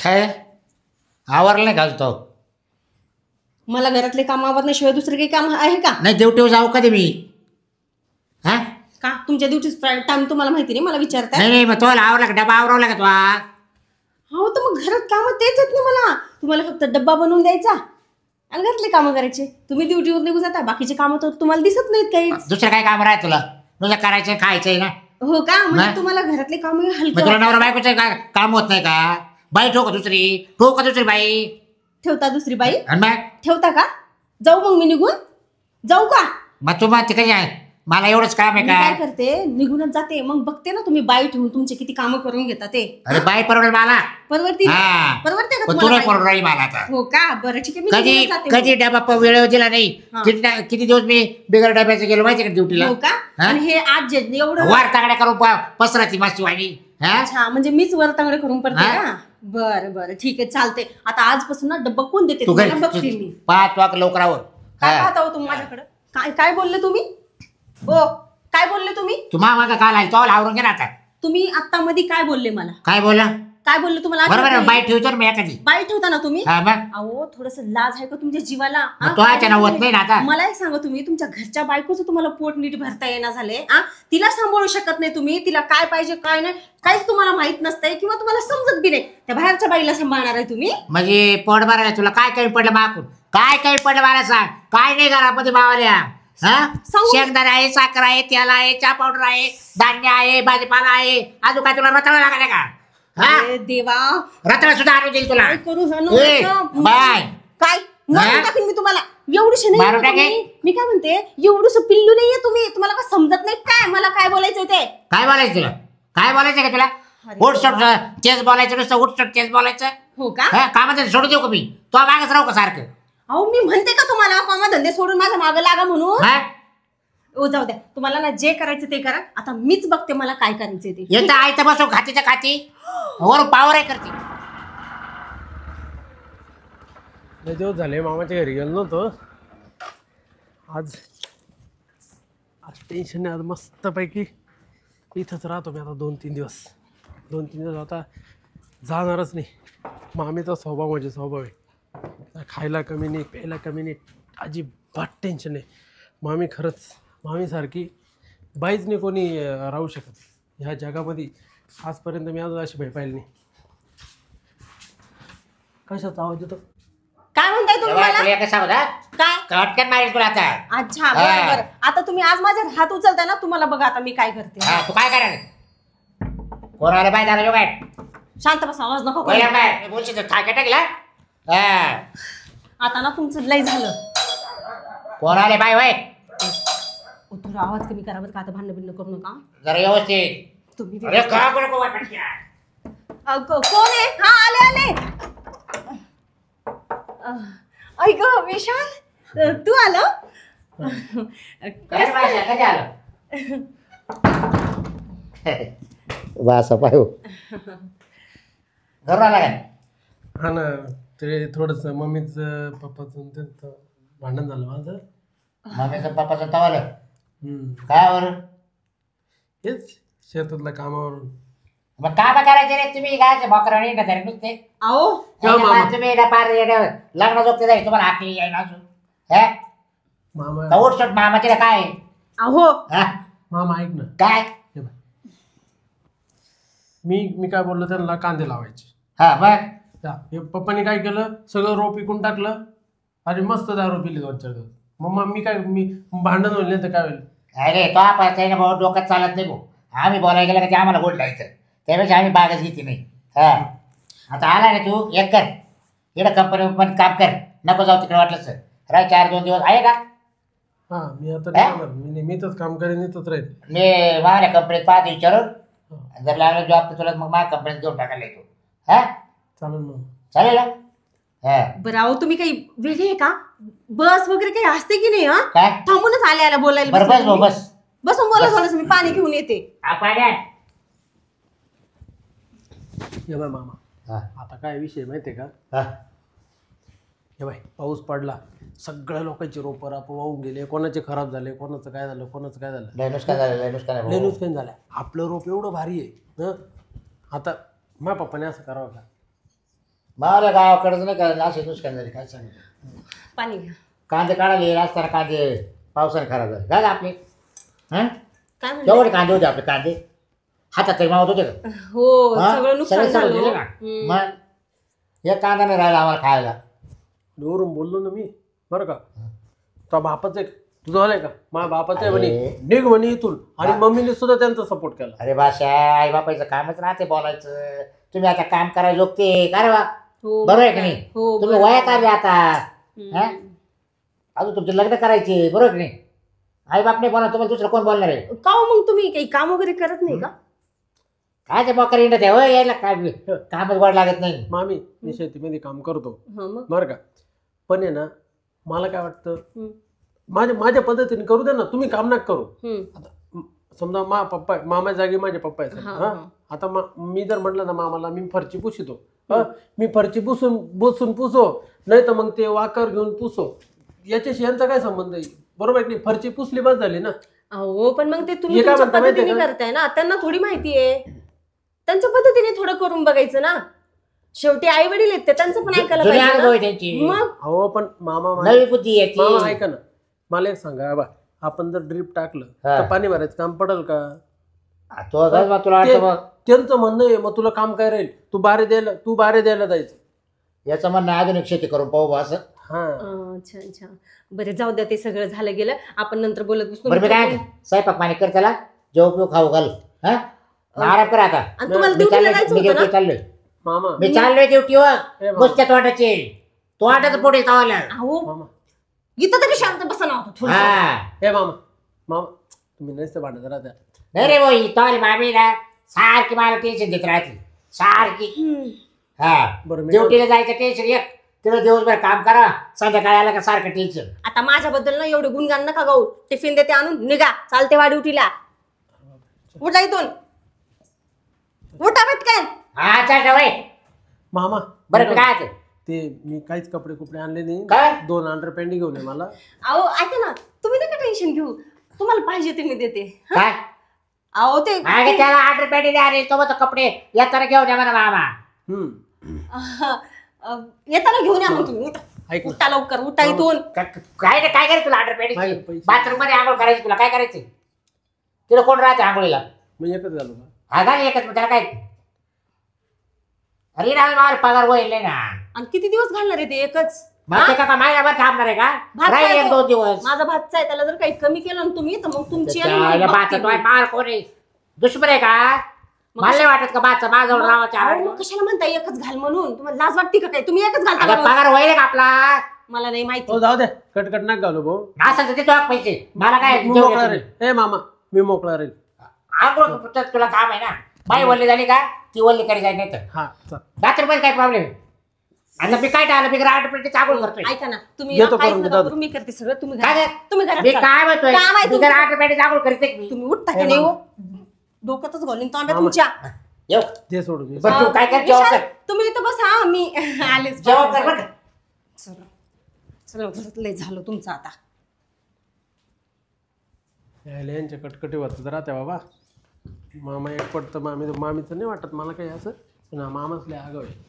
काय आवरलं नाही घालतो मला घरातले काम आवरण्याशिवाय दुसरे काही काम आहे का? नाही ड्युटीवर जाऊ कधी मी हा का तुमच्या ड्युटीचा टाइम तुम्हाला माहिती नाही मला विचारताय? नाही नाही मग तो आवरला का डबा आवरवला का तो हो तर मग घरात काम तेच आहेत ना मला. तुम्हाला फक्त डब्बा बनवून द्यायचा आणि घरातले कामं करायचे. तुम्ही ड्युटीवर निघून जाता बाकीचे कामं तर तुम्हाला दिसत नाहीत काही. दुसरं काय काम राहत तुला तुझं करायचं खायचंय ना. हो का म्हणजे तुम्हाला घरातले काम हलके तुला नवरा बायकोचं काम होत नाही का? बाई ठोक दुसरी बाई ठेवता दुसरी बाई आणि मग ठेवता का? जाऊ मग मी निघून जाऊ का? मग तू मग तिकडे आहे मला एवढंच काम आहे मी काय का? करते निघूनच जाते मग बघते ना तुम्ही बाई ठेवून तुमचे किती कामं करून घेता ते. अरे बाई परवडेल मला परवडते हा. परवडते का पण तुम्हाला तुला बाई? परवडेल मला आता हो का बरं ठीक आहे मी कधी निघूनच जाते कधी मग. डबा वेळेवर दिला नाही हा. किती दिवस मी बिगर डब्याचं गेलो माहिती का ड्युटीला हो का हा? आणि हे आज जे एवढं वार तागड्या करून पसराची माशी वाणी हा अच्छा म्हणजे मीच वरतांगडे करून पडते हा? का? बरं बरं ठीक आहे चालते. आता आजपासून ना डब्बा कोण देते तू तुम्हाला बघते मी. पाच वाक लवकरावर काय पाहता हो तुम्ही माझ्याकडे? काय काय बोलले तुम्ही? हो काय बोलले तुम्ही? तू मामा का काल आली तो आवरून घे ना आता. तुम्ही आता मध्ये काय बोलले मला? काय बोला काय बोलले तुम्हाला? बरोबर आठवत बाई नाही? ठेवतो ना मी एखादी बाई ठेवता ना तुम्ही? हा मग अहो थोडस लाज आहे का तुमच्या जीवाला? हा? मग तो अचानक होत नाही ना आता. मला एक सांगा तुम्ही तुमच्या घरच्या बायकोचं तुम्हाला पोट नीट भरता येणार झाले तिला सांभाळू शकत नाही तुम्ही. तिला काय पाहिजे काय नाही काहीच तुम्हाला माहित नसतंय किंवा तुम्हाला समजत बी नाही. त्या बाहेरच्या बाईला सांभाळणार आहे तुम्ही? म्हणजे पोट भरायला तुला काय कमी पडलं माकून काय कमी पडलं मला सांग. काय नाही घरामध्ये मावाल्या हा सांगू. शेंगदाणे आहे साखर आहे तेल आहे चहा पावडर आहे धान्य आहे भाजीपाला आहे अजून काय तुला रताळा लागला का? हा अरे देवा रताळा सुद्धा आणून देईल तुला. काय करू ए, बाय. काय मारून टाकीन मी तुम्हाला. एवढीशी नाही मारून आहे टाके? तुम्ही. मी काय म्हणते एवढंसं पिल्लू नाहीये तुम्ही. तुम्हाला काय समजत नाही काय मला काय बोलायचंय ते? काय बोलायचं तुला काय बोलायचं का तुला? अरे उठसट तेच बोलायचं नुसतं उठसट तेच बोलायचं हो का? हा कामाचं सोडून देऊ का मी तो मागच राहू का सारखं अहो मी म्हणते का तुम्हाला कामा धंदे सोडून माझ्या मागं लागा म्हणून? हा ओ जाऊ द्या तुम्हाला ना जे करायचं ते करा. आता मीच बघते मला काय करायचंय ते. येतं आयतं बसू खातीच्या खाती वरून पावर आहे करते. लय दिवस झाले मामाच्या घरी गेलो नव्हतो. आज आज टेन्शन नाही. आज मस्तपैकी इथंच राहतो मी आता 2-3 दिवस आता जाणारच नाही. मामीचा स्वभाव म्हणजे स्वभाव आहे. खायला कमी नाही प्यायला कमी नाही अजिबात टेन्शन नाही. मामी खरंच मामीसारखी बाईच नाही कोणी राहू शकत ह्या जगामध्ये. आजपर्यंत मी अजून अशी बाई पाहिली नाही. कशाचा आवाज येतो? काय म्हणताय तुम्ही मला? तुला एकच सांगू ना काय? कटकन मारेल तुला आता. अच्छा बरं बरं. आता तुम्ही आज माझे हात उचलताय ना तुम्हाला बघा आता मी काय करते. हा तू काय करायला कोणाला बाय झाला काय शांत बसा आवाज नको करू. पहिला काय बोलशील थाके टाकला हा आता ना तुमचं लय झालं. कोणाला बाय वय ओ, थोडा आवाज कमी करा बरं का. आता भांडण बिंड करू नका जरा व्यवस्थित. तुम्ही. अरे का नको वाटत कोण आहे? हा आले आले. ऐक विशाल तू आलो. काय भाषा कधी आलं वासा पाहू घरून आला काय? हा ना ते थोडंसं मम्मीचं पप्पाचं त्यांचं भांडण झालं माझं. मम्मीचं पप्पाचं तवालं काय बरं हेच शेतातल्या कामावरून. मग काम करायचे रे तुम्ही काय बकरा नाही ना नुसते अहो तुम्ही पार लग्न जोगते जाईल तुम्हाला हाकली आहे ना अजून मामा उठसट मामाचे काय अहो मामा ऐक ना काय हे बघ. मी काय बोललो त्यांना कांदे लावायचे. हा बघ हे पप्पाने काय केलं सगळं रोप विकून टाकलं आणि मस्त दारू पिली 2-4 दिवस. मग मी भांडण होईल नाही तर काय होईल? अरे तो आपण ना भाऊ डोक्यात चालत नाही भाऊ. आम्ही बोलायला गेलं का ते आम्हाला गोड लायचं त्यापेक्षा आम्ही बागच घेते नाही. हा आता आला ना तू एक कर इकडं कंपनी पण काम कर नको जाऊ तिकडे वाटलं सर राह 4-2 दिवस आहे का? हा मी आता नाही येणार. मी तर काम करेन इथंच राहील. मी माझ्या कंपनीत पाहतो विचारून जर लागलं जॉब तर तुला मग माझ्या कंपनीत घेऊन टाकायला येतो. हा चालेल मग. चालेल ना? हा बरं अहो तुम्ही काही वेगळे आहे का? बस वगैरे काही असते की नाही? हा काय थांबूनच आले आला बोलायला. बरं बस भाऊ बस बसून बोला थोडंसं मी पाणी घेऊन येते. हे बाय मामा हा आता काय विषय माहिती आहे का? हा हे बाय पाऊस पडला सगळ्या लोकांचे रोपं राप वाहून गेले. कोणाचे खराब झाले कोणाचं काय झालं कोणाचं काय झालं. लय नुकसान झालं लय नुकसान लय नुकसान झालं. आपलं रोप एवढं भारी आहे आता माझ्या पप्पाने असं करावं का? मला गावाकडेच नाही का असे नुकसान झाले काय सांगितलं. पाणी घ्या. कांदे काढायला येईल असताना कांदे पावसाने खराब झाले काय आपले हां काय म्हणले? केवढे कांदे होते आपले कांदे हातात तरी मावत होते का हो हा? सगळं नुकसान सगळं झालं दिले हो. ना हम्म. मग एक कांदा नाही राहिला आम्हाला खायला. वरून बोललो ना मी बरं का तो बापाचं आहे तुझं झालंय का माझ्या बापाचं आहे म्हणे अरे. निघ म्हणे इथून आणि मम्मीने सुद्धा त्यांचा सपोर्ट केला. अरे बाशा आई बापाचं कामच राहते बोलायचं. तुम्ही आता काम करायला जोगते का रे बा हो बरोबर आहे की नाही हो तुम्ही बरोबर. वयात आले आता हम्म. हा? अजून तुमचे लग्न करायचे बरोबर की नाही आई बाप नाही बोलणार तुम्हाला दुसरं कोण बोलणार आहे. का हो मग तुम्ही काही काम वगैरे करत नाही का? काय ते मोकर इंडत आहे हो यायला काय कामच गोड लागत नाही. मामी मी शेतीमध्ये काम करतो हा मग बरं का पण आहे ना मला काय वाटतं हम्म. माझ्या पद्धतीने करू दे ना तुम्ही काम नका करू. हम्म. आता समजा पप्पा आहे मामा जागी माझे पप्पा आहेत हा, हा हा. आता मी जर म्हटलं ना मामाला मी फरची पुसितो हा मी फरची बसून पुसो नाही तर मग ते वाकर घेऊन पुसो याच्याशी यांचा काय संबंध आहे बरोबर आहे की नाही फरची पुसली बस झाली ना. हो पण मग ते तुम्ही हे काय तुमच्या म्हणता माहितीये पद्धतीने का? करताय ना त्यांना थोडी माहिती आहे त्यांच्या पद्धतीने थोडं करून बघायचं ना. शेवटी आई वडील आहेत ते त्यांचं पण ऐकायला जुने अनुभव पाहिजे आहे ना. त्यांची मग हो पण मामा नवी बुद्धी याची मामा ऐका ना मला एक सांगा बा आपण जर ड्रीप टाकलं हा. तर पाणी भरायचं काम पडेल का. तो घर मग तुला वाटतं मग त्यांचं म्हणणं आहे मग तुला काम काय राहील तू बारे द्यायला जायचं. याचं म्हणणं आधुनिक शेती करून पाहू बा असं. हा अच्छा अच्छा बरं जाऊ द्या ते सगळं झालं गेलं आपण नंतर बोलत बसतो. बरं मी काय स्वयंपाक पाणी कर त्याला जेव पिऊ खाऊ घाल हा आराम कर आता. आणि तुम्हाला मी ड्युटीला चाललोय जायचं मी होतं ड्युटी ना? चाललोय मामा मी चाललोय ड्युटीवर ए मामा. नुसत्या तोंडाचे तोंडाचं पोटी चावलं अहो मामा इथं तरी शांत बसा ना थोडं. हा हे मामा तुम्ही नसते भांडत राहत्या. नाही रे भाई तोली मामी ना सारखी मला टेन्शन देत राहते सारखी हा बरं मी ड्युटीला जायचं टेन्शन एक तिला दिवसभर काम करा संध्याकाळी आला का सारखं टेन्शन. आता माझ्याबद्दल ना एवढे गुणगान नका गाऊ. टिफिन देते आणून निघा चालते वा ड्युटीला. उठा इथून उठा पटकन. हा चल वय मामा बरं मी काय आहे? ते मी काहीच कपडे आणले नाही काय 2 अंडरपॅन्टी घेऊन ये मला. अहो ऐका ना तुम्ही नका टेन्शन घेऊ तुम्हाला पाहिजे ते मी देते. काय अहो ते मागे त्याला ऑर्डर पॅडी द्या रे तो कपडे येताना घेऊन या म्हणा मामा. येताना घेऊन या मग तुम्ही. उठा. ऐक ना. उठा लवकर उठा इथून. काय काय करायचं तुला ऑर्डर माझे पॅडी पैसे. बाथरूम मध्ये आंघोळ करायची तुला काय करायचं तिला कोण राहते आंघोळीला मी एकच झालो का हा घाल एकच त्याला काय अरे मला पगार होईल ना आणि किती दिवस घालणार आहे ते एकच. मग ते का महिनाभर थांबणार आहे का भात राहील काय एक तो? 2 दिवस माझा भातचा आहे त्याला जर काही कमी केलं ना तुम्ही तर मग तुमची आणि त्याच्या मग बाचा बघते तो मी. मार कोण आहे दुश्मन आहे का मग मला नाही वाटत का बाचा माझ्याजवळ राहायच्या अहो, मग कशाला म्हणता एकच घाल म्हणून तुम्हाला लाज वाटते का काय तुम्ही एकच घालता अगं का रोज? पगार होईल का आपला मला नाही माहिती. हो जाऊ दे कटकट नका घालू भाऊ. असं तर देतो पैसे मला काय मी जेवढे मोकळा तुम्ही. राहील. ए मामा मी मोकळा राहील. आंघोळ तर तुला काम आहे ना बाई वल्ली झाली का ती वल्ली करी जाईल नाही तर हा चल. बाथरूम मध्ये काय प्रॉब्लेम आता मी काय टाळलं मी आठ मिनिट आंघोळ करतोय ऐका ना तुम्ही घेतो ना काहीच करून, नका दादा. करू, मी करते सगळं तुम्ही काय घरात- रे? तुम्ही घरात मी चला. काय म्हणतोय काम आहे मी तुमचं. 8 मिनिट आंघोळ करते मी तुम्ही उठता हे का नाही मामा. हो? डोक्यातच घालून तांब्या मामा. तुमच्या. येऊ ते सोडून दे. बरं तू काय कर जेवण विशाल, कर तुम्ही इथं बसा मी आलेच. जेवण कर बरं का. चला चला घरात लय झालं तुमचं आता. यायला यांच्या कटकटी वाचत राहत्या बाबा. मामा एक पडतं मामीचं नाही वाटत मला काही असं पण मामाच लय आगाव आहे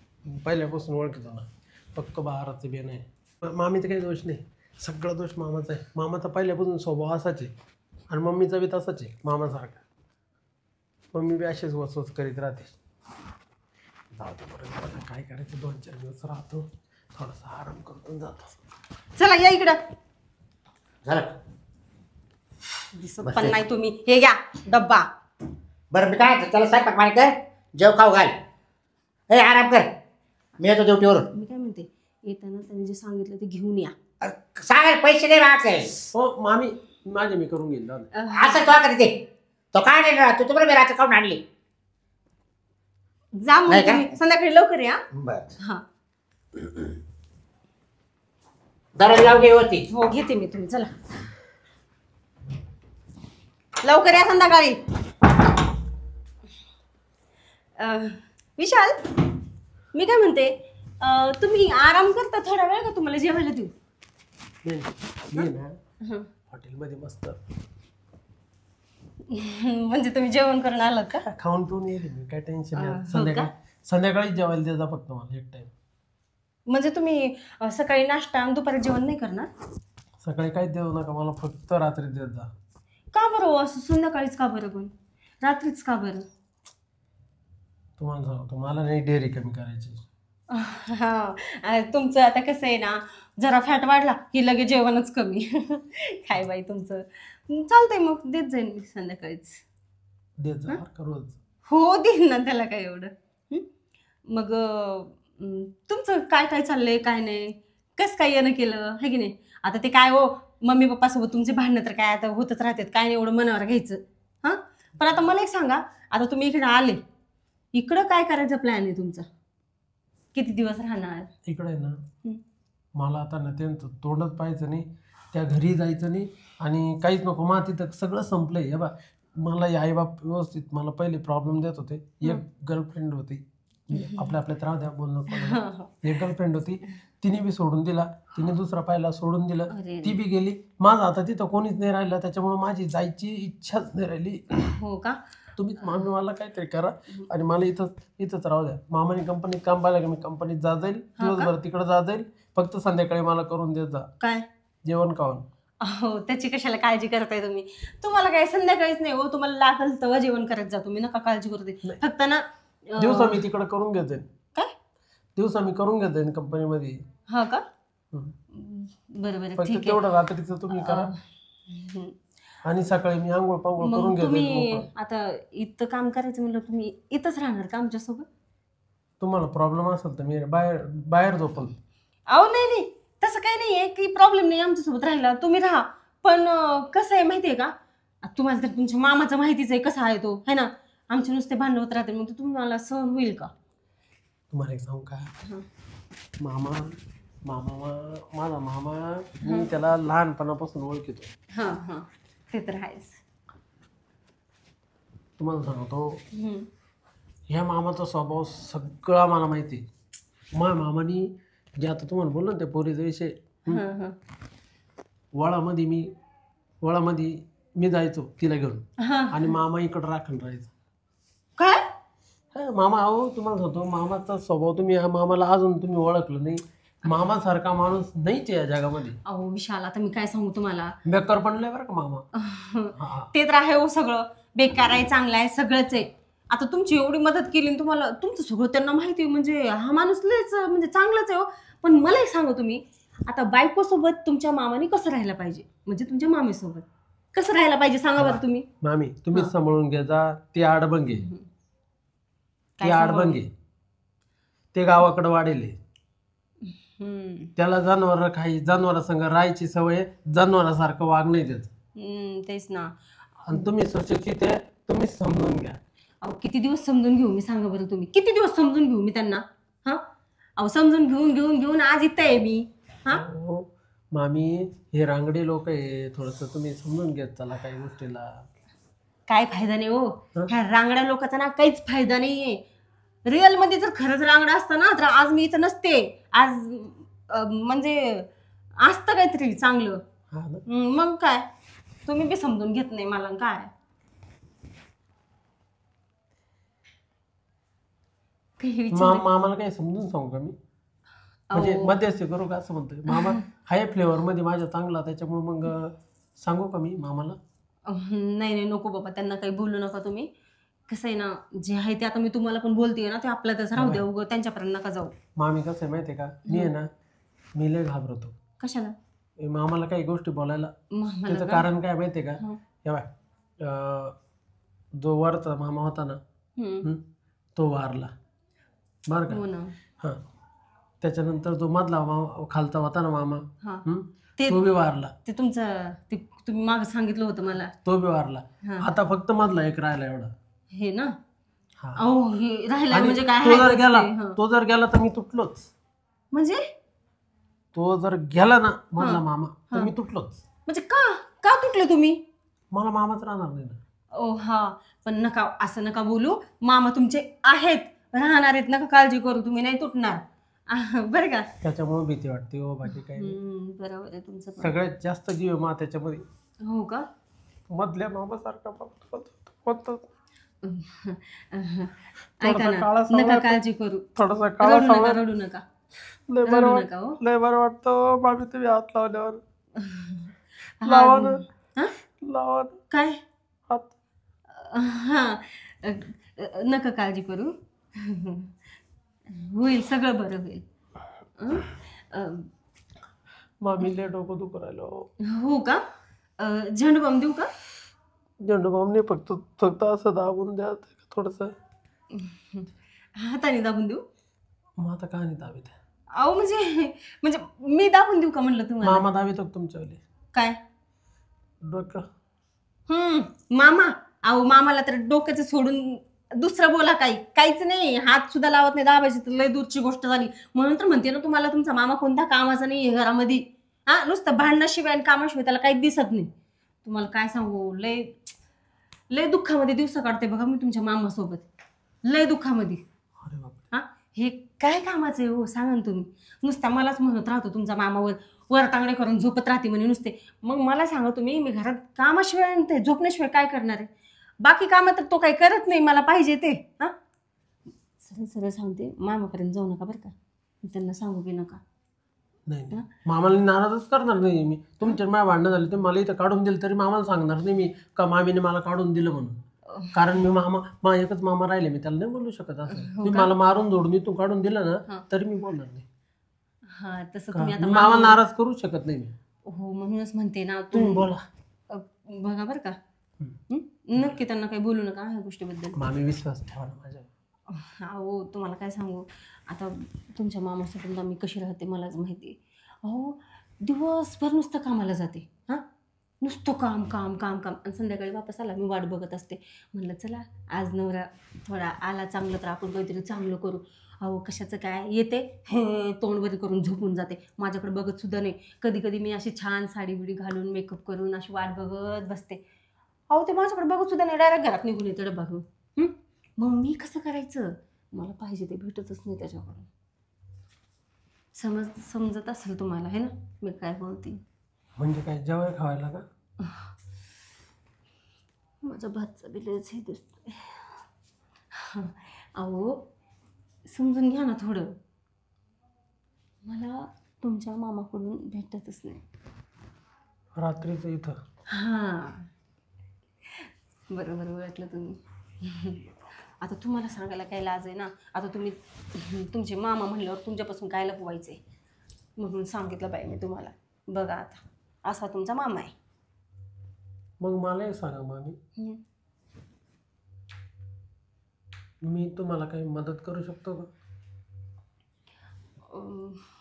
पहिल्यापासून ओळखतो ना पक्क बहाराचं बेन आहे. मामीचं काही दोष नाही सगळा दोष मामाचा आहे. मामाचा पहिल्यापासून स्वभाव असाच आहे आणि मम्मीचा बी तसाच आहे मामासारखा. मम्मी बी असेच वसवस करीत राहते. जाऊ दे बरं आता काय करायचं 2-4 दिवस राहतो थोडासा आराम करतो आणि जातो. चला या इकडं. झालं दिसत पण नाही तुम्ही. हे घ्या डब्बा. बरं मी काय म्हणतो, त्याला स्वयंपाक पाणी कर जेव खाऊ घाल ए आराम कर मी येतो ड्युटीवरून. मी काय म्हणते येताना त्यांनी जे सांगितलं ते घेऊन या. सांगायला पैसे नाही मागते हो मामी मी करून घेईल जाऊ दे. असं तो का तिथे तो काय नाही ना तू तुम्हाला मी रात्र काढून आणली जा मग नाही का? तुम्ही संध्याकाळी लवकर या. बरं हा दरवाजा लावली होती हो घेते मी तुम्ही चला लवकर या संध्याकाळी. विशाल मी काय म्हणते तुम्ही आराम करता थोडा वेळ का तुम्हाला जेवायला देऊ. मी ना हॉटेलमध्ये मस्त म्हणजे तुम्ही जेवण करून आलात का. खाऊन पिऊन येईल मी काय टेन्शन हो नाही. का? संध्याकाळी जेवायला द्यायचा फक्त मला एक टाइम. म्हणजे तुम्ही सकाळी नाश्ता आणि दुपारी जेवण नाही करणार? सकाळी काहीच देऊ नका मला, फक्त रात्री देत जा. का बरं हो? असं संध्याकाळीच का बरं, पण रात्रीच का बरं? तुम्हाला सांगतो, मला नाही डेअरी कमी करायची. हा, तुमचं आता कसं आहे ना, जरा फॅट वाढला की लगेच जेवणच कमी. काय बाई तुमचं. चालतंय मग देत जाईन मी संध्याकाळीच. देत जा बरं का रोज. हो देईन ना, त्याला काय एवढं. मग तुमचं काय काय चाललंय काय नाही, कसं काय येणं केलं है की नाही? आता ते काय हो, मम्मी पप्पासोबत तुमचे भांडणं तर काय आता होतच राहतात, काय नाही एवढं मनावर घ्यायचं. हां, पण आता मला एक सांगा, आता तुम्ही इकडे आले, इकडं काय करायचा प्लॅन आहे तुमचा? किती दिवस राहणार इकडे आहे ना? मला आता ना त्यांचं तोंडच पाहायचं नाही, त्या घरी जायचं नाही आणि काहीच नको. मग तिथं सगळं संपलंय. हे बा, मला आईबाप व्यवस्थित मला पहिले प्रॉब्लेम देत होते. एक गर्लफ्रेंड होती, आपल्या आपल्यात राहू द्या, बोल नको. एक गर्लफ्रेंड होती, तिने बी सोडून दिला. तिने दुसरा पाहिला, सोडून दिलं. ती बी गेली. माझं आता तिथं कोणीच नाही राहिलं, त्याच्यामुळे माझी जायची इच्छाच नाही राहिली. हो का? तुम्हीच मामी मला काहीतरी करा आणि मला इथंच राहू द्या. मामाने कंपनीत काम पाहिलं की मी कंपनीत जाईल, दिवसभर तिकडे जाईल. फक्त संध्याकाळी मला करून देत जा काय जेवण खाऊन. हो, त्याची कशाला काळजी करताय तुम्ही? तुम्हाला काय संध्याकाळीच नाही हो, तुम्हाला लागल तेव्हा जेवण करत जा तुम्ही, नका काळजी करू दे. फक्त ना दिवसा मी तिकडे करून घेत जाईन. काय दिवसा मी करून घेत जाईन कंपनीमध्ये. हा का? बरं बरं, फक्त ठीक आहे. तेवढं रात्रीचं तुम्ही करा आणि सकाळी मी आंघोळ पांघोळ करून मग घेत तुम्ही जाईन. आता इथं काम करायचं म्हणलं, तुम्ही इथंच राहणार का आमच्यासोबत? तुम्हाला प्रॉब्लेम असेल तर मी बाहेर झोपल. अहो नाही नाही, तसं काही नाहीये की प्रॉब्लेम नाही आमच्यासोबत राहिला, तुम्ही राहा. पण कसं आहे माहितीये का, तुम्हाला तर तुमच्या मामाचं माहितीच आहे कसा आहे तो, है ना? आमचे नुसते भांडण होत राहते, मग तुम्हाला सहन होईल का? तुम्हाला एक सांगू का, माझा मामा मी त्याला लहानपणापासून ओळखितो. हां हां, ते तर आहेच. तुम्हाला सांगतो, ह्या मामाचा स्वभाव सगळा मला माहिती. माझ्या मामानी जे आता तुम्हाला बोललो ना त्या पोरीचा विषय, वळामध्ये मी जायचो तिला घेऊन आणि मामा इकडं राखण राहायचं. काय मामा, अहो तुम्हाला सांगतो, मामाचा स्वभाव तुम्ही ह्या मामाला अजून तुम्ही ओळखलं नाही. मामासारखा माणूस नाहीच आहे या जगामध्ये. अहो विशाल, आता मी काय सांगू तुम्हाला, बेकार पडलाय बरं का मामा. ते तर आहे हो, सगळं बेकार आहे, चांगलं आहे, सगळंच आहे. आता तुमची एवढी मदत केली आणि तुम्हाला तुमचं सगळं त्यांना माहिती आहे, म्हणजे हा माणूस लयच म्हणजे चांगलाच आहे हो. पण मला एक सांगा तुम्ही, आता बायकोसोबत तुमच्या मामाने कसं राहायला पाहिजे, म्हणजे तुमच्या मामीसोबत कसं राहायला पाहिजे सांगा बरं तुम्ही. मामी तुम्हीच सांभाळून घ्या जा. ते आडबंगे, ते गावाकडे वाढेले. त्याला जनावरांसंग राहायची सवय, जनावरांसारखं वाग नाही त्याचं. तेच ना. आणि तुम्ही सुशिक्षित आहे, तुम्हीच समजून घ्या. अहो किती दिवस समजून घेऊ मी, सांगा बरं तुम्ही, किती दिवस समजून घेऊ मी त्यांना? हा, अहो समजून घेऊन आज इथं आहे मी. हा मामी, हे रांगडे लोक आहे, थोडस तुम्ही समजून घेत चला काही गोष्टीला. काय फायदा नाही हो ह्या रांगड्या लोकांचा ना, काहीच फायदा नाहीये. रिअल मध्ये जर खरंच रांगडा असता ना, तर आज मी इथं नसते. आज म्हणजे असतं काहीतरी चांगलं. मग काय, तुम्ही बी समजून घेत नाही मला. काय मामाला काही समजून सांगू का मी, म्हणजे मध्यस्थी करू का असं म्हणतोय. मामा हाय फ्लेवर मध्ये माझ्या चांगला, त्याच्यामुळे मग सांगू का मी मामाला? नाही नाही, नको बाबा, त्यांना काही बोलू नका तुम्ही. कसं आहे ना, जे आहे ते आता मी तुम्हाला पण बोलते ना, ते आपल्यातच राहू द्या, उगं त्यांच्यापर्यंत नका जाऊ. मामी कसं आहे माहितीये का, मी आहे ना, मी लय घाबरतो. कशाला? मामाला काही गोष्टी बोलायला. त्याचं कारण काय माहितीये का, हे बाय, जो वरचा मामा होता ना, तो वारला बरं का. हा, त्याच्यानंतर जो मधला खालचा होता ना मामा, तो बी वारला. ते तुमचं ते तुम्ही माग सांगितलं होतं मला, तो बी वारला. आता फक्त मधला एक राहिला एवढा, हे ना. अहो हे राहिला म्हणजे काय, तो जर गेला तर मी तुटलोच. म्हणजे तो जर गेला ना मधला मामा, तर मी तुटलोच. म्हणजे का तुटले तुम्ही? मला मामाच राहणार नाही ना. ओ हा, पण नका असं नका बोलू. मामा तुमचे आहेत, राहणार आहेत, नका काळजी करू, तुम्ही नाही तुटणार बरं का. त्याच्यामुळे भीती वाटते हो, बाकी काही. बरोबर आहे तुमचं. सगळ्यात जास्त जीव मा त्याच्यामध्ये. हो का? मधल्या मामासारखा होता. ऐका ना, नका काळजी करू, थोडासा काळा रडू नका. लय बरं रडू वाट नका हो. लय बरं वाटतं मामी तुम्ही हात लावल्यावर. लावा ना. हा? लावा ना काय हात. हा नका काळजी करू. होईल सगळं बरं होईल. अं? अं, मामी लय डोकं दुखू राहिलं. हो का? झेंडू बाम देऊ का? झेंडू बाम नाही, फक्त फक्त असं दाबून द्या थोडस. हाताने दाबून देऊ? मग आता का नाही दाबीत? अहो म्हणजे म्हणजे मी दाबून देऊ का म्हणलं तुम्हाला? मामा दाबीत तुमच्यावाले काय? डोकं. मामा? अहो मामाला तर डोक्याचं सोडून दुसरं बोला, काहीच नाही. हात सुद्धा लावत नाही, दाबायची तर लय दूरची गोष्ट झाली. म्हणून तर म्हणते ना तुम्हाला, तुमचा मामा कोणता कामाचा नाही घरामध्ये. हा, नुसतं भांडणाशिवाय आणि कामाशिवाय त्याला काही दिसत नाही. तुम्हाला काय सांगू, लय लय दुःखामध्ये दिवस काढते बघा मी तुमच्या मामासोबत. लय दुःखामध्ये. अरे बाप. हा, हे काय कामाचं आहे हो सांगा ना तुम्ही. नुसता मलाच म्हणत राहतो तुमचा मामावर वर तांगडे करून झोपत राहते म्हणे नुसते. मग मला सांगा तुम्ही, मी घरात कामाशिवाय आणि ते झोपण्याशिवाय काय करणार आहे? बाकी कामं तर तो काही करत नाही, मला पाहिजे ते. हा, सरळ सरळ सांगते, मामापर्यंत जाऊ नका बरं का. त्यांना सांगू की नका. नाही मामाला नाराजच करणार नाही मी. तुमच्या माझ्या भांडणं झाली तर मला इथं काढून दिलं तरी मामाला सांगणार नाही मी का मामीने मला काढून दिलं म्हणून. कारण मी एकच मामा राहिले, मी त्याला नाही बोलू शकत असं. मी मला मारून जोडून इथून काढून दिलं ना तरी मी बोलणार नाही. हा, तसं तुम्ही आता मामा नाराज करू शकत नाही मी. हो, म्हणूनच म्हणते ना तुम्ही बोला. बघा बरं का. नक्की त्यांना काही बोलू नका ह्या गोष्टीबद्दल. मामी विश्वास ठेवा ना माझ्या. अहो तुम्हाला काय सांगू, आता तुमच्या मामासोबत मी कशी राहते मलाच माहिती. अहो दिवसभर नुसतं कामाला जाते. हां, नुसतं काम काम काम काम. आणि संध्याकाळी वापस आला मी वाट बघत असते. म्हणलं चला आज नवरा थोडा आला चांगलं तर आपण काहीतरी चांगलं करू. अहो कशाचं काय येते, हे तोंडवरी करून झोपून जाते. माझ्याकडे बघत सुद्धा नाही. कधी कधी मी अशी छान साडी बिडी घालून मेकअप करून अशी वाट बघत बसते. अहो ते माझ्याकडे बघत सुद्धा नाही, डायरेक्ट घरात निघून येते डबा घेऊन. मग मी कसं करायचं? मला पाहिजे ते भेटतच नाही त्याच्याकडून. समजत असेल तुम्हाला, है ना मी काय बोलते? म्हणजे काय जेवाय खावायला का? माझा भातचा बिलच हे दिसतोय. अहो समजून घ्या ना थोडं. मला तुमच्या मामाकडून भेटतच नाही. रात्रीचं इथं? हां, बरोबर ओळखलं तुम्ही. आता तुम्हाला सांगायला काय लाज आहे ना. आता तुम्ही तुमचे मामा म्हणल्यावर तुमच्यापासून काय लपवायचं आहे म्हणून सांगितलं पाहिजे मी तुम्हाला. बघा आता असा तुमचा मामा आहे. मग मला हे सांगा मामी, मी तुम्हाला काही मदत करू शकतो का?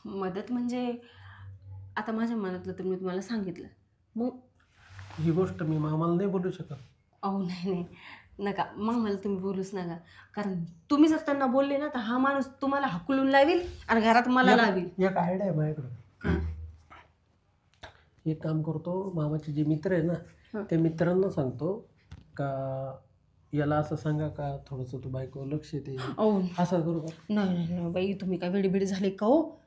मदत म्हणजे आता माझ्या मनातलं तर मी तुम्हाला सांगितलं. मग ही गोष्ट मी मामाला नाही बोलू शकत. अहो नाही नाही नका, मामाला तुम्ही बोलूच नका. कारण तुम्ही जर त्यांना बोलले ना तर हा माणूस तुम्हाला हाकलून लावेल आणि घरात मला लावेल. एक आयडिया आहे माझ्याकडं. एक काम करतो, मामाचे जे मित्र आहे ना त्या मित्रांना सांगतो का याला असं सांगा का थोडंसं तू बायको लक्ष दे, असं करू का? नाही नाही बाई, तुम्ही काय वेडीबिडी झाले का हो?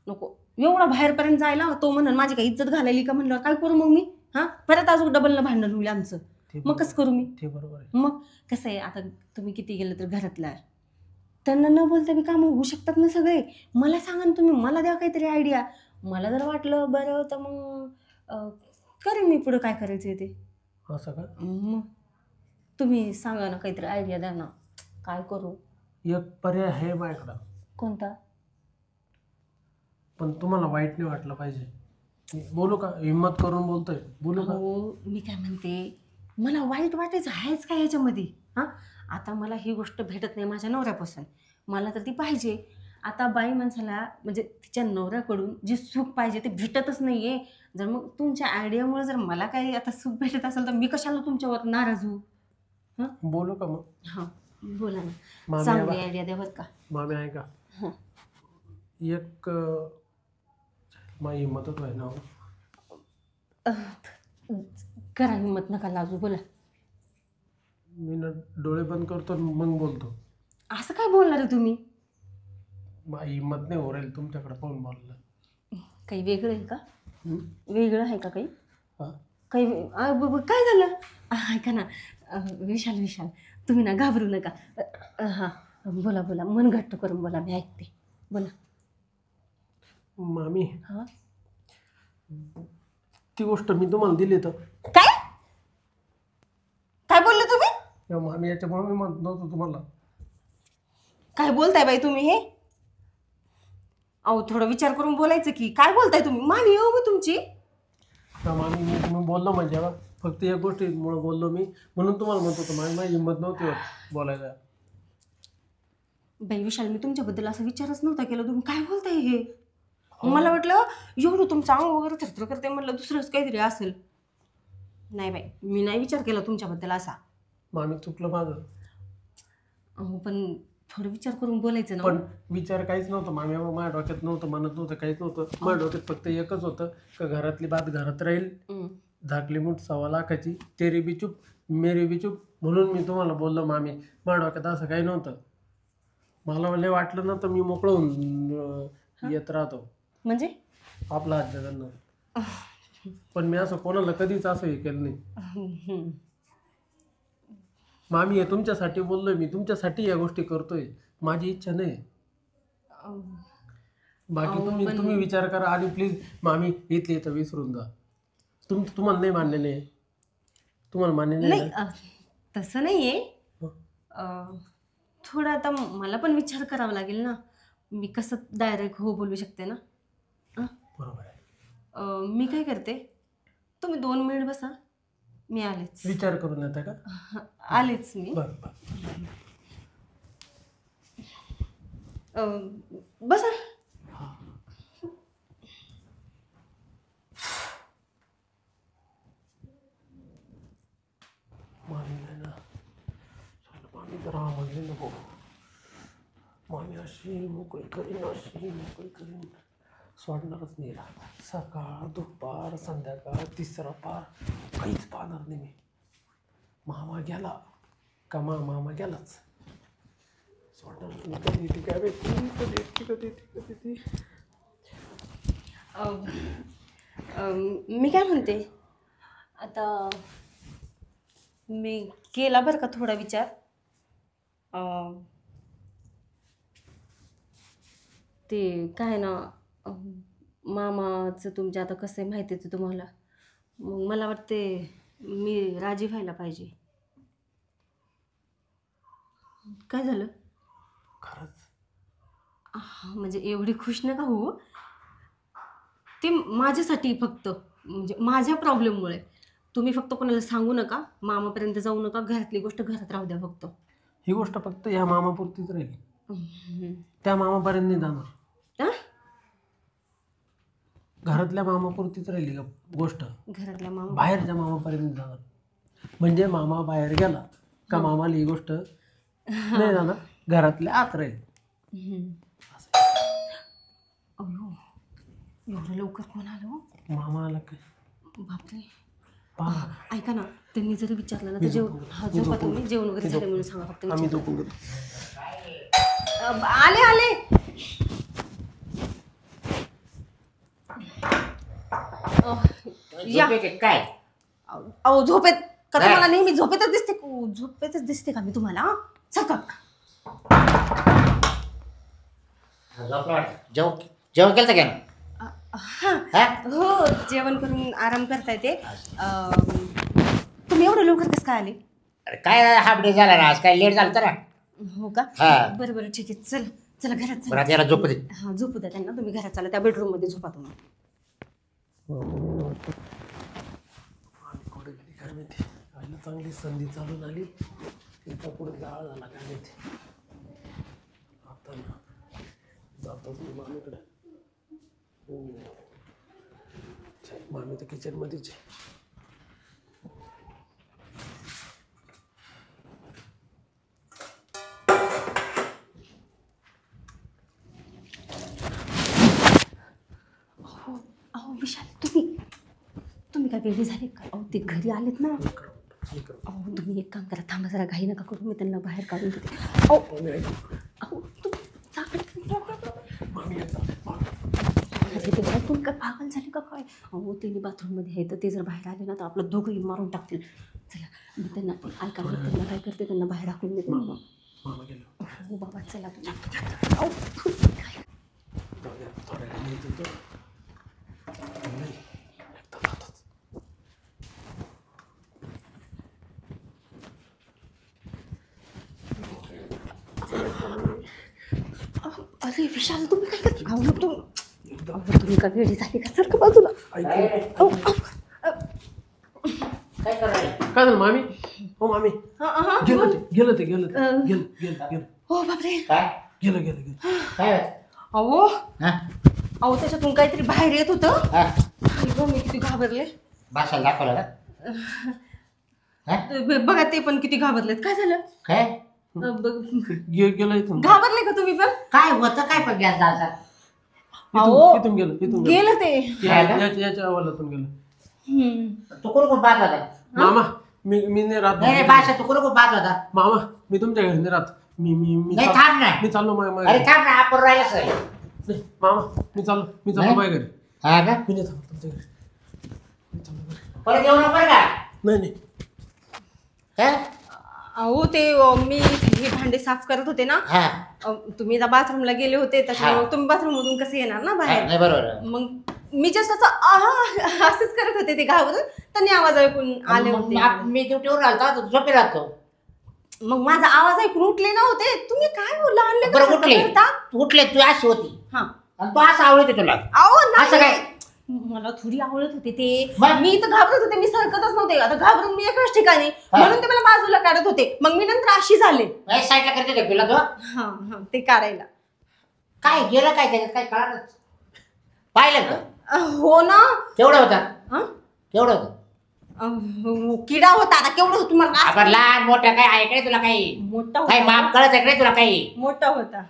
नको एवढा बाहेरपर्यंत जायला. तो म्हणून माझी काही इज्जत घालायली का म्हणलं काय करू मग मी? हां, परत अजून डबल न भांडण होईल आमचं. मग कसं करू मी? ते बरोबर आहे. मग कसं आहे, आता तुम्ही किती गेलं तर घरातला आहे. त्यांना न बोलता बी कामं होऊ शकतात ना सगळे. मला सांगा ना तुम्ही, मला द्या काहीतरी आयडिया. मला जर वाटलं बरं तर मग करेन मी पुढं काय करायचं ते. असं का? मग तुम्ही सांगा ना, काहीतरी आयडिया द्या ना, काय करू? एक पर्याय आहे माझ्याकडं. कोणता? पण तुम्हाला वाईट नाही वाटलं पाहिजे. बोलू का? हिंमत करून बोलतोय, बोलू का? हो, मी काय म्हणते, मला वाईट वाटायचं आहेच काय याच्यामध्ये? हां, आता मला ही गोष्ट भेटत नाही माझ्या नवऱ्यापासून, मला तर ती पाहिजे. आता बाई माणसाला म्हणजे तिच्या नवऱ्याकडून जे सुख पाहिजे ते भेटतच नाही आहे. जर मग तुमच्या आयडियामुळे जर मला काही आता सुख भेटत असेल तर मी कशाला तुमच्यावर नाराज होऊ? हां, बोलू का मग? हां बोला ना, मामी चांगली आयडिया द्या बरं का. मामी आहे का? हां, एक माझी हिंमतच आहे ना. करा हिंमत, नका लाजू, बोला. मी ना डोळे बंद करतो आणि मग बोलतो. असं काय बोलणार आहे तुम्ही? माझी हिंमत नाही हो राहील तुमच्याकडे पाहून बोललं. काही वेगळं आहे का? वेगळं आहे का काही? हां, काही काय झालं? ऐका ना विशाल तुम्ही ना घाबरू नका. हां बोला बोला, मन घट्ट करून बोला, मी ऐकते, बोला. मामी हा ती गोष्ट मी तुम्हाला दिली तर काय काय बोलले तुम्ही? या मामी याच्यामुळे मी म्हणत नव्हतो तुम्हाला. काय बोलताय बाई तुम्ही हे? अहो थोडा विचार करून बोलायचं की. काय बोलताय तुम्ही? मामी येऊ मी तुमची? या मामी मी तुम्ही बोललो म्हणजे बा फक्त या गोष्टीमुळे बोललो मी, म्हणून तुम्हाला म्हणत होतो. माझी हिंमत नव्हती होत बोलायला. बाई विशाल, मी तुमच्याबद्दल असा विचारच नव्हता केला. तुम्ही काय बोलताय हे? मला वाटलं एवढं तुमचं अंग वगैरे थरथर करते, म्हटलं दुसरंच काहीतरी असेल. नाही बाई, मी नाही विचार केला तुमच्याबद्दल असा. मामी चुकलं माझं. अहो पण थोडं विचार करून बोलायचं ना. पण विचार काहीच नव्हतं मामी, माझ्या डोक्यात नव्हतं, म्हणत नव्हतं, काहीच नव्हतं. माझ्या डोक्यात फक्त एकच होतं का घरातली बात घरात राहील. झाकली मूठ 1.25 लाखाची, तेरी बी चूप मेरी बी चूप, म्हणून मी तुम्हाला बोललो मामी. माझ्या डोक्यात असं काही नव्हतं. मला लय वाटलं ना तर मी मोकळं होऊन येत राहतो म्हणजे आपला हात जगन्नाथ. पण मी असं कोणाला कधीच असं हे केलं नाही. मामी हे तुमच्यासाठी बोललोय मी, तुमच्यासाठी या गोष्टी करतोय. माझी इच्छा नाही. बाकी तुम्ही विचार करा. आणि प्लीज मामी इथली इथं विसरून जा. तुम्हाला नाही मान्य नाही? तुम्हाला मान्य नाही? तसं नाहीये. थोडं आता मला पण विचार करावा लागेल ना. मी कसं डायरेक्ट हो बोलू शकते ना. बरोबर आहे. मी काय करते, तुम्ही 2 मिनिट बसा, मी आलेच. विचार करून येता का? आलेच मी. बसा. मामी तर आवडली नको. मामी अशी मोकळी करीन सोडणारच नाही. सकाळ दुपार संध्याकाळ तिसरा पार काहीच पाहणार नाही मी. मामा गेला का मामा गेलाच. सोडणारच नाही. कधी ती काय कधी मी काय म्हणते, आता मी केला बरं का थोडा विचार. ते काय ना, मामाचं तुमच्या आता कसं आहे माहिती आहे तुम्हाला. मग मला वाटते मी राजी व्हायला पाहिजे. काय झालं? खरंच म्हणजे एवढी खुश नका हो. ते माझ्यासाठी फक्त, म्हणजे माझ्या प्रॉब्लेममुळे. तुम्ही फक्त कोणाला सांगू नका, मामापर्यंत जाऊ नका. घरातली गोष्ट घरात राहू द्या फक्त. ही गोष्ट फक्त ह्या मामापुरतीच राहील. त्या मामापर्यंत नाही जाणार. घरातल्या मामापुरतीच राहिली गोष्ट. घरातल्या मामा बाहेरच्या मामापर्यंत जाणार. म्हणजे मामा बाहेर गेला का मामाला ही गोष्ट नाही जाणार, घरातल्या आत राहील. अयो, एवढं लवकर कोण आलं हो? मामा आला काय? बापरे. पहा ऐका ना, त्यांनी जरी विचारलं ना तर झोपा तुम्ही. जेवण वगैरे झालं म्हणून सांगा फक्त. आम्ही झोपून घेतो. आले आले. काय अहो झोपेत का तुम्हाला? नेहमी झोपेतच दिसते का मी तुम्हाला? सारखं जेवण केलं का? हो, जेवण करून आराम करताय ते. तुम्ही एवढं लवकर कसं काय आले? अरे काय हाफ डे झाला ना आज, काय लेट झालं तर. हो का? हा. बरं बरं ठीक आहे. चल चला घरात चला. बरं याला झोप दे. हा झोपू द्या त्यांना. तुम्ही घरात चला, त्या बेडरूम मध्ये झोपा तुम्ही. आम्ही कुठे गेली काय माहिती. आईला चांगली संधी चालून आली, तिचा पुढे गाळा झाला काय माहिती. आता ना जातोच मी मामीकडे. मामी तर किचनमध्येच आहे. अहो विशाल, तुम्ही काय वेगळी झाली का? अहो ते घरी आलेत ना. अहो तुम्ही एक काम करा, थांबा जरा, घाई नका करू. मी त्यांना बाहेर काढून देते. अहो तुम्ही काय पागल झाले का काय? अहो त्यांनी बाथरूममध्ये आहे, तर ते जर बाहेर आले ना तर आपलं दोघंही मारून टाकतील. चला मी त्यांना ऐका, मी त्यांना काय करते, त्यांना बाहेर हाकून देते. हो बाबा चला. अरे विशाल तुम्ही काय करता? अहो, तुम्ही का वेळी झाली का सारखं बाजूला? अहो, काय करायला काय झालं मामी? हो मामी गेलं ते गेलं ते गेलं ते अं. गेलं गेलं गेलं हो बापरे. काय गेलं गेलं गेलं काय होतं? अहो हा? अहो त्याच्यातून काहीतरी बाहेर येत होतं. हा? अहो, मी किती घाबरले. भाषाला दाखवलं का? हा? बघा ते पण किती घाबरलेत. काय झालं? काय गेलं इथून घाबरले का तुम्ही पण? काय होतं काय पण गॅस जायचा अहो, इथून गेलं इथून गेलं ते. याच्या अवलातून गेलं. तू कोण कोण पाहत होता? मामा मी नाही राहत नाही नाही भाषा तू कोण कोण पाहत होता? मामा मी तुमच्या घरी नाही राहत. मी नाही थांब ना. मी चाललो अरे थांब ना आपण राहिलाच आहे. नाही मामा मी चाललो नाही? माझ्या घरी. हा का? मी नाही थांबत तुमच्या घरी. मी चाललो घरी. परत येऊ नको बरं का? नाही नाही हा? अहो ते मी हे भांडे साफ करत होते ना. हा. तुम्ही बाथरूमला गेले होते त्याच्यामुळे तुम्ही बाथरूम मधून कसे येणार ना हा, बाहेर. नाही बरोबर. मग मी जस्ट असं असंच करत होते ते घाबरून त्यांनी आवाज ऐकून आले होते. मी ड्युटीवर राहतो तू झोपी राहतो. मग माझा आवाज ऐकून उठले नव्हते. तुम्ही काय हो, लहान बरं लेकरासारखं उठले करता? तू उठले तू अशी होती हा. आणि तू असं आवडते तुला. अहो असं नाही. काय? मला थोडी आवडत होते ते. मग? मी तर घाबरत होते. मी सरकतच नव्हते. आता घाबरून मी एकाच ठिकाणी म्हणून ते मला बाजूला काढत होते. मग मी नंतर अशी झाले. साईडला करते का तुला तो? हा हा ते काढायला. काय गेलं काय त्याच्यात काय कळलं पाहिलं का? हो ना. केवढं होता? हा? केवढं होतं? किडा होता. आता केवढं होतं तुम्हाला आपण लहान मोठं काय आहे का तुला काही मोठा काही होता. माप कळत आहे का तुला काही? मोठा होता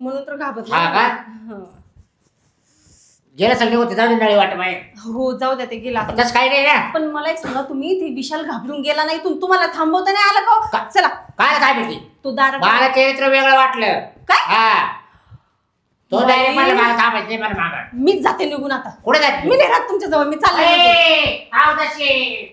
म्हणून तर घाबरले. हा का? हा. गेलं सगळे होते जाऊ दे नळी वाट बाहेर. हो जाऊ द्या ते गेला. तसं काही नाही ना. पण मला एक सांगा तुम्ही ते विशाल घाबरून गेला नाही तुम्हाला थांबवता नाही आलं का हो? का- चला काय काय माहिती तो दार मला चरित्र वेगळं वाटलं. काय? हा तो बाई. डायरेक्ट मला थांबायचं नाही मला मागा. मीच जाते निघून आता. कुठे जाते मी नाही राहत तुमच्या जवळ. मी चालले. ए, आव तशी.